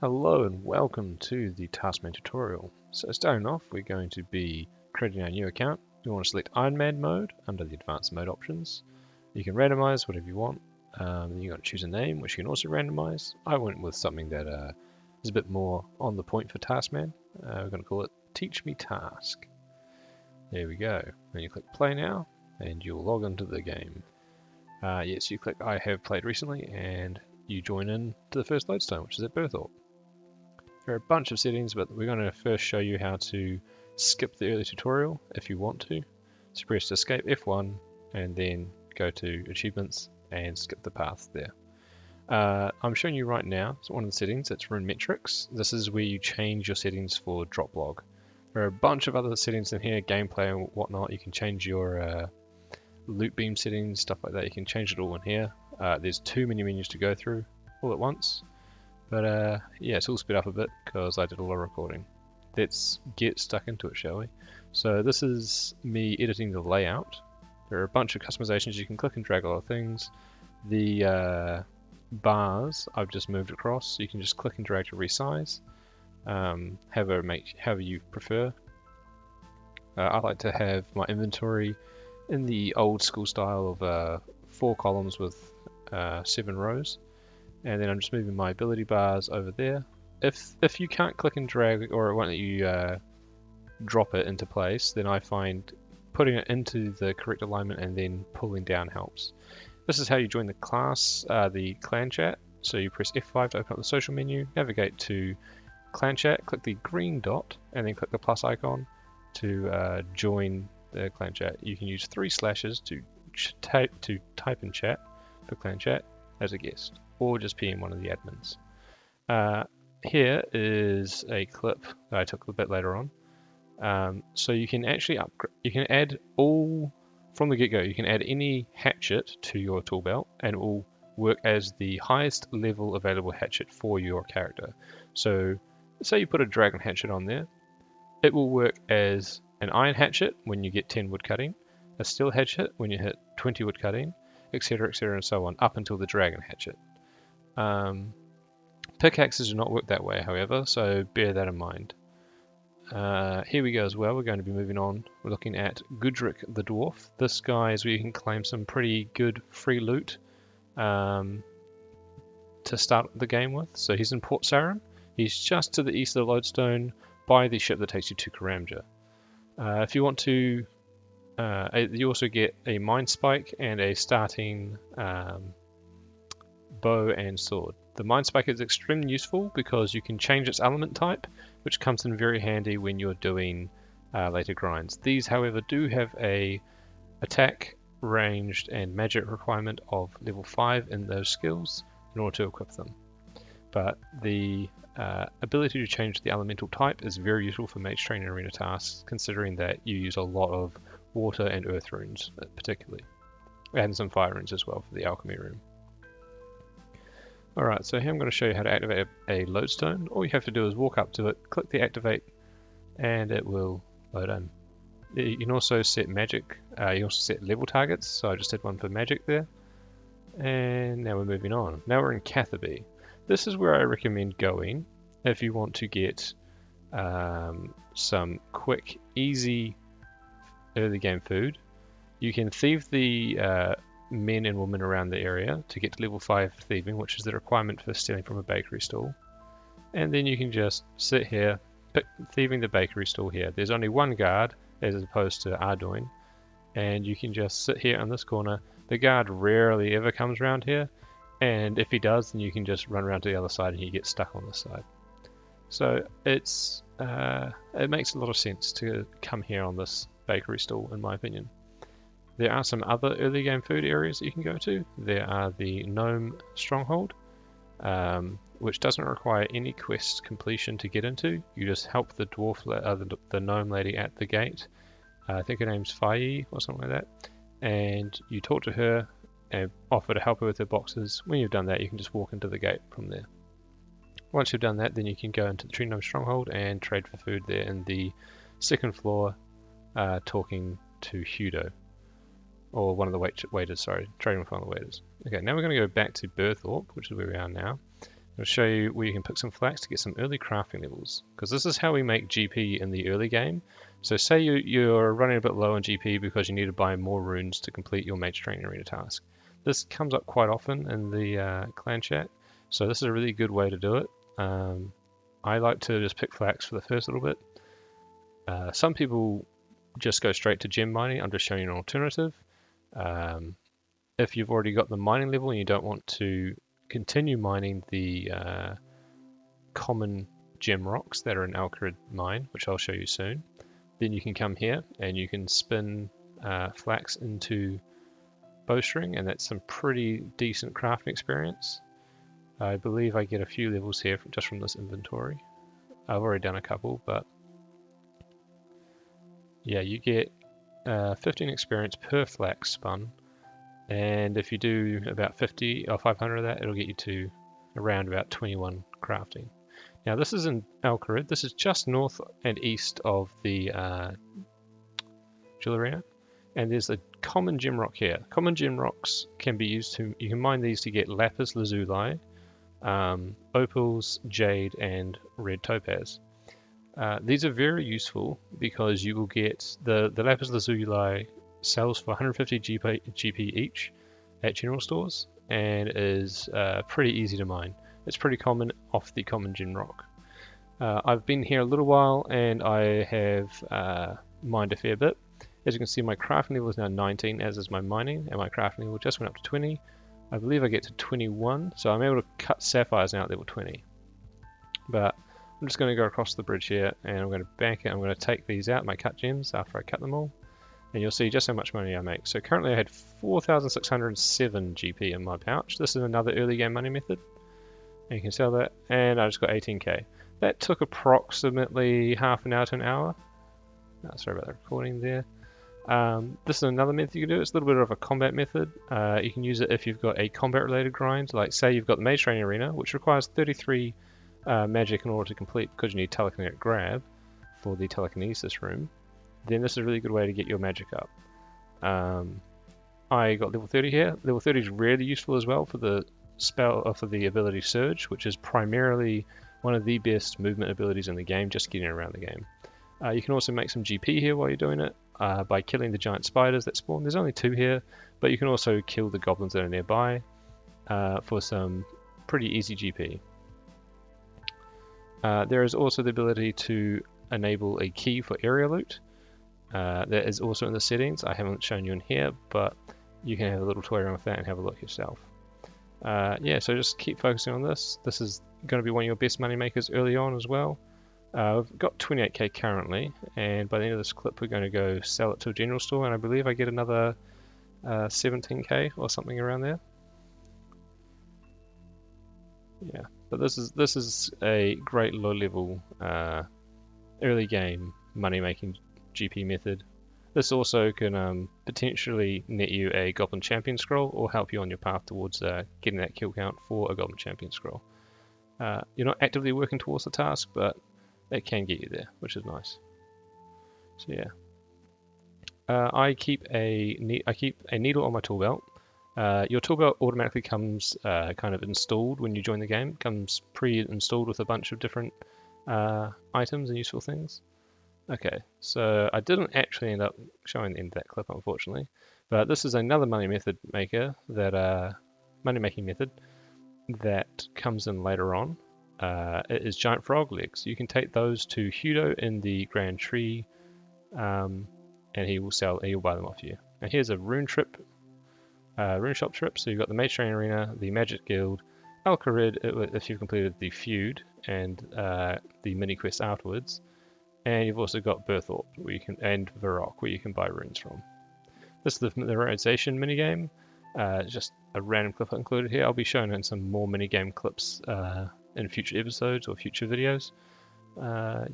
Hello and welcome to the Taskman tutorial. So starting off, we're going to be creating our new account. We want to select Iron Man mode under the advanced mode options. You can randomize whatever you want. Then you got to choose a name, which you can also randomize. I went with something that is a bit more on the point for Taskman. We're going to call it Teach Me Task. There we go. Then you click play now, and you'll log into the game. Yes, you click I have played recently, and you join in to the first lodestone, which is at Berthorpe. There are a bunch of settings, but we're going to first show you how to skip the early tutorial if you want to. So press escape F1 and then go to achievements and skip the path there. I'm showing you right now, so one of the settings, it's rune metrics. This is where you change your settings for drop log. There are a bunch of other settings in here, gameplay and whatnot. You can change your loot beam settings, stuff like that. You can change it all in here. There's too many menus to go through all at once. But yeah, it's all sped up a bit because I did a lot of recording. Let's get stuck into it, shall we? So this is me editing the layout. There are a bunch of customizations. You can click and drag a lot of things. The bars I've just moved across. So you can just click and drag to resize. However you prefer. I like to have my inventory in the old school style of 4 columns with 7 rows. And then I'm just moving my ability bars over there. If you can't click and drag, or it won't let you drop it into place, then I find putting it into the correct alignment and then pulling down helps. This is how you join the class, the clan chat. So you press F5 to open up the social menu, navigate to clan chat, click the green dot, and then click the plus icon to join the clan chat. You can use 3 slashes to type in chat for clan chat as a guest, or just PM one of the admins. Here is a clip that I took a bit later on. So you can actually you can add all from the get-go. You can add any hatchet to your tool belt, and it will work as the highest level available hatchet for your character. So say you put a dragon hatchet on there, it will work as an iron hatchet when you get 10 wood cutting, a steel hatchet when you hit 20 wood cutting, etc, and so on, up until the dragon hatchet. Pickaxes do not work that way, however, so bear that in mind. Here we go as well. We're going to be moving on. We're looking at Gudrick the Dwarf. This guy is where you can claim some pretty good free loot to start the game with. So he's in Port Sarim. He's just to the east of the lodestone by the ship that takes you to Karamja. If you want to, you also get a mine spike and a starting bow and sword. The mine spike is extremely useful because you can change its element type, which comes in very handy when you're doing later grinds. These, however, do have a attack, ranged, and magic requirement of level 5 in those skills in order to equip them. But the ability to change the elemental type is very useful for mage training arena tasks, considering that you use a lot of water and earth runes, particularly, and some fire runes as well for the alchemy room. Alright, so here I'm going to show you how to activate a lodestone. All you have to do is walk up to it, click the activate, and it will load in. You can also set magic, you can also set level targets, so I just did one for magic there. And now we're moving on. Now we're in Catherby. This is where I recommend going if you want to get some quick, easy early game food. You can thieve the men and women around the area to get to level 5 thieving, which is the requirement for stealing from a bakery stall. And then you can just sit here, thieving the bakery stall here. There's only one guard as opposed to Ardoin, and you can just sit here in this corner. The guard rarely ever comes around here, and if he does, then you can just run around to the other side and you get stuck on this side. So it's it makes a lot of sense to come here on this bakery stall, in my opinion. There are some other early game food areas that you can go to. There are the Gnome Stronghold, which doesn't require any quest completion to get into. You just help the dwarf, the gnome lady at the gate. I think her name's Faye or something like that. And you talk to her and offer to help her with her boxes. When you've done that, you can just walk into the gate from there. Once you've done that, then you can go into the Tree Gnome Stronghold and trade for food there in the 2nd floor, talking to Hudo. Or one of the waiters, sorry, trading with one of the waiters. Okay, now we're going to go back to Berthorpe, which is where we are now. I'll show you where you can pick some flax to get some early crafting levels, because this is how we make GP in the early game. So say you're running a bit low on GP because you need to buy more runes to complete your Mage Training Arena task. This comes up quite often in the clan chat, so this is a really good way to do it. I like to just pick flax for the first little bit. Some people just go straight to gem mining. I'm just showing you an alternative. If you've already got the mining level and you don't want to continue mining the common gem rocks that are in Alcarid mine, which I'll show you soon, then you can come here and you can spin flax into bowstring, and that's some pretty decent crafting experience. I believe I get a few levels here just from this inventory. I've already done a couple, but yeah, you get 15 experience per flax spun, and if you do about 50 or 500 of that, it'll get you to around about 21 crafting. Now this is in Alcarid. This is just north and east of the Jewel Arena, and there's a common gem rock here. Common gem rocks can be used to, you can mine these to get lapis lazuli, opals, jade, and red topaz. These are very useful because you will get the lapis lazuli sells for 150 GP each at general stores, and is pretty easy to mine. It's pretty common off the common gem rock. I've been here a little while and I have mined a fair bit. As you can see, my crafting level is now 19, as is my mining, and my crafting level just went up to 20. I believe I get to 21, so I'm able to cut sapphires now at level 20. But I'm just going to go across the bridge here, and I'm going to bank it. I'm going to take these out, my cut gems, after I cut them all, and you'll see just how much money I make. So currently I had 4,607 GP in my pouch. This is another early game money method, and you can sell that, and I just got 18k. That took approximately half an hour to an hour. Sorry about the recording there. This is another method you can do. It's a little bit of a combat method. You can use it if you've got a combat related grind, like say you've got the Mage Training Arena, which requires 33 magic in order to complete because you need telekinetic grab for the telekinesis room. Then this is a really good way to get your magic up. I got level 30 here. Level 30 is really useful as well for the spell, or for the ability Surge, which is primarily one of the best movement abilities in the game, just getting around the game. You can also make some GP here while you're doing it by killing the giant spiders that spawn. There's only 2 here, but you can also kill the goblins that are nearby for some pretty easy GP. There is also the ability to enable a key for area loot. That is also in the settings. I haven't shown you in here, but you can have a little toy around with that and have a look yourself. Yeah, so just keep focusing on this. This is going to be one of your best money makers early on as well. We've got 28k currently, and by the end of this clip we're going to go sell it to a general store, and I believe I get another 17k or something around there. Yeah, but this is a great low level early game money making GP method. This also can potentially net you a Goblin Champion scroll, or help you on your path towards getting that kill count for a Goblin Champion scroll. You're not actively working towards the task, but it can get you there, which is nice. So yeah, I keep a needle on my tool belt. Your tool belt automatically comes kind of installed when you join the game. It comes pre-installed with a bunch of different items and useful things. Okay, so I didn't actually end up showing the end of that clip, unfortunately, but this is another money method maker that money making method that comes in later on. It is giant frog legs. You can take those to Hudo in the Grand Tree, and he'll buy them off you. And here's a rune shop trip. So you've got the Mage Training Arena, the Magic Guild, Alcarid if you've completed the feud and the mini quest afterwards, and you've also got Berthorpe and Varrock where you can buy runes from. This is the familiarization minigame. Just a random clip included here. I'll be showing in some more minigame clips in future episodes or future videos.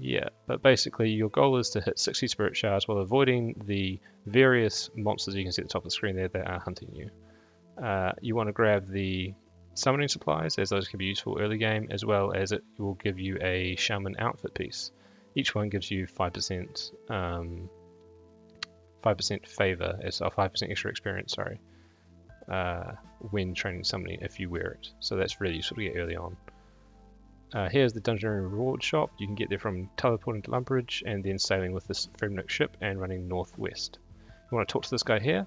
Yeah, but basically your goal is to hit 60 spirit shards while avoiding the various monsters you can see at the top of the screen there that are hunting you. You want to grab the summoning supplies, as those can be useful early game, as well as it will give you a shaman outfit piece. Each one gives you 5% favor, so 5% extra experience, sorry, when training summoning if you wear it. So that's really useful to get early on. Here's the Dungeoneering reward shop. You can get there from teleporting to Lumbridge and then sailing with this Fremnik ship and running northwest. You want to talk to this guy here,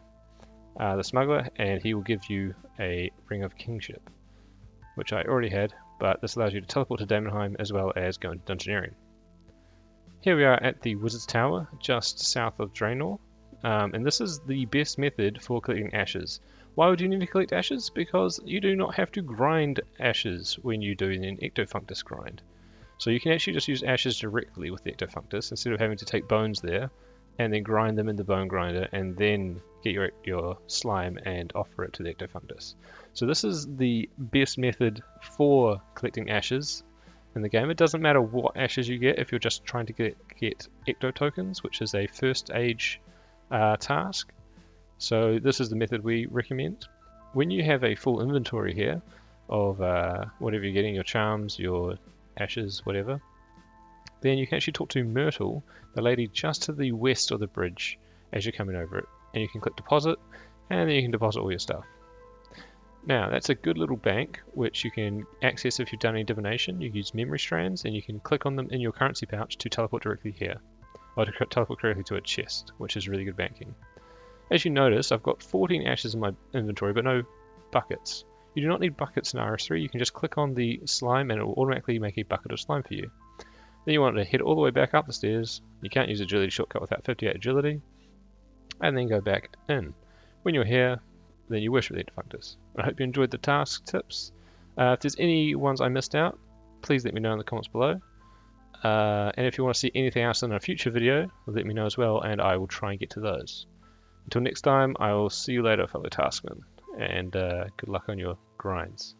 the smuggler, and he will give you a Ring of Kingship, which I already had, but this allows you to teleport to Daemonheim as well as go into Dungeoneering. Here we are at the Wizard's Tower, just south of Draenor, and this is the best method for collecting ashes. Why would you need to collect ashes? Because you do not have to grind ashes when you do an Ectofunctus grind. So you can actually just use ashes directly with the Ectofunctus instead of having to take bones there and then grind them in the bone grinder and then get your slime and offer it to the Ectofunctus. So this is the best method for collecting ashes in the game. It doesn't matter what ashes you get if you're just trying to get Ecto tokens, which is a first age task. So this is the method we recommend. When you have a full inventory here of whatever you're getting, your charms, your ashes, whatever, then you can actually talk to Myrtle, the lady just to the west of the bridge as you're coming over it. And you can click deposit, and then you can deposit all your stuff. Now that's a good little bank which you can access if you've done any divination. You use memory strands and you can click on them in your currency pouch to teleport directly here, or to teleport directly to a chest, which is really good banking. As you notice, I've got 14 ashes in my inventory, but no buckets. You do not need buckets in RS3. You can just click on the slime and it will automatically make a bucket of slime for you. Then you want to head all the way back up the stairs. You can't use agility shortcut without 58 agility. And then go back in. When you're here, then you worship the Ectofunctus. I hope you enjoyed the task tips. If there's any ones I missed out, please let me know in the comments below. And if you want to see anything else in a future video, let me know as well, and I will try and get to those. Until next time, I will see you later, fellow Taskmen, and good luck on your grinds.